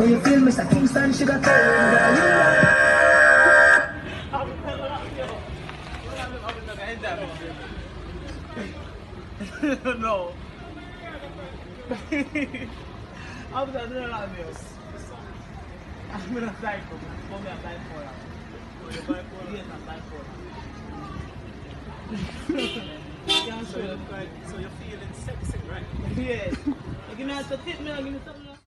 you feel Mr. Kingston sugar cane? No. I'm not doing that meals. I'm gonna apply for it. I'm gonna apply for it. Yes, apply for it. So you're feeling sexy, right? Yes. Give me a tip, man. Give me something.